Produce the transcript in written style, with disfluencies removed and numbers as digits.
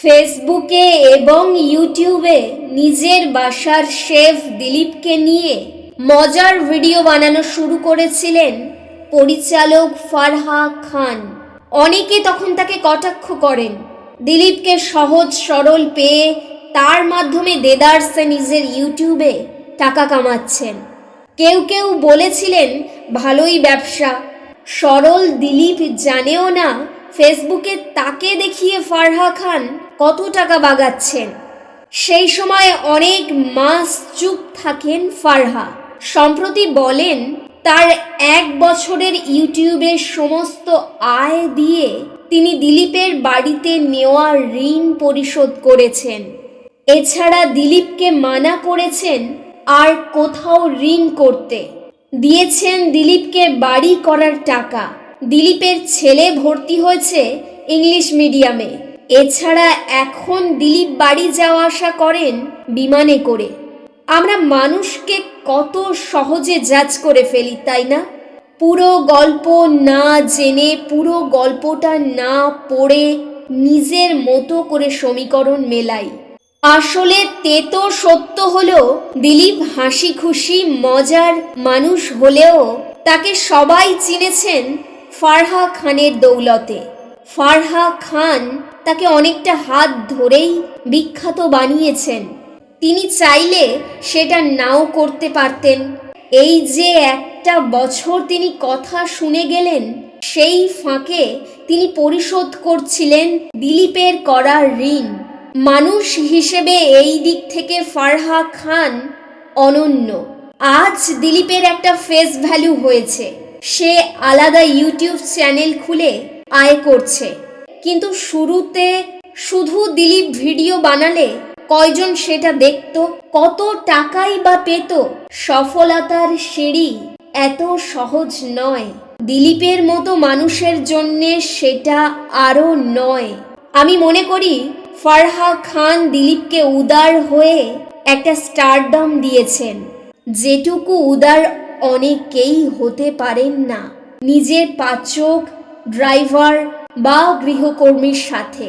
ফেসবুকে এবং ইউটিউবে নিজের বাসার শেফ দিলীপকে নিয়ে মজার ভিডিও বানানো শুরু করেছিলেন পরিচালক ফারহা খান। অনেকে তখন তাকে কটাক্ষ করেন। দিলীপকে সহজ সরল পেয়ে তার মাধ্যমে দেদারসে নিজের ইউটিউবে টাকা কামাচ্ছেন। কেউ কেউ বলেছিলেন ভালোই ব্যবসা। সরল দিলীপ জানেও না ফেসবুকে তাকে দেখিয়ে ফারহা খান কত টাকা বাগাচ্ছেন। সেই সময় অনেক মাস চুপ থাকেন ফারহা। সম্প্রতি বলেন তার 1 বছরের ইউটিউবের সমস্ত আয় দিয়ে তিনি দিলীপের বাড়িতে নেওয়া ঋণ পরিশোধ করেছেন। এছাড়া দিলীপকে মানা করেছেন আর কোথাও ঋণ করতে। দিয়েছেন দিলীপকে বাড়ি করার টাকা। দিলীপের ছেলে ভর্তি হয়েছে ইংলিশ মিডিয়ামে। এছাড়া এখন দিলীপ বাড়ি যাওয়া আসা করেন বিমানে করে। আমরা মানুষকে কত সহজে জাজ করে ফেলি, তাই না? পুরো গল্প না জেনে, পুরো গল্পটা না পড়ে নিজের মতো করে সমীকরণ মেলাই। আসলে তেতো সত্য হলো দিলীপ হাসি খুশি মজার মানুষ হলেও তাকে সবাই চিনেছেন ফারহা খানের দৌলতে। ফারহা খান তাকে অনেকটা হাত ধরেই বিখ্যাত বানিয়েছেন। তিনি চাইলে সেটা নাও করতে পারতেন। এই যে 1টা বছর তিনি কথা শুনে গেলেন, সেই ফাঁকে তিনি পরিশোধ করছিলেন দিলীপের করা ঋণ। মানুষ হিসেবে এই দিক থেকে ফারহা খান অনন্য। আজ দিলীপের একটা ফেস ভ্যালু হয়েছে। সে আলাদা ইউটিউব চ্যানেল খুলে আয় করছে। কিন্তু শুরুতে শুধু দিলীপ ভিডিও বানালে কয়জন সেটা দেখত? কত টাকাই বা পেত? সফলতার সিঁড়ি এত সহজ নয়। দিলীপের মতো মানুষের জন্যে সেটা আরও নয়। আমি মনে করি ফারহা খান দিলীপকে উদার হয়ে একটা স্টারডম দিয়েছেন, যেটুকু উদার অনেকেই হতে পারেন না নিজের পাচক, ড্রাইভার বা গৃহকর্মীর সাথে।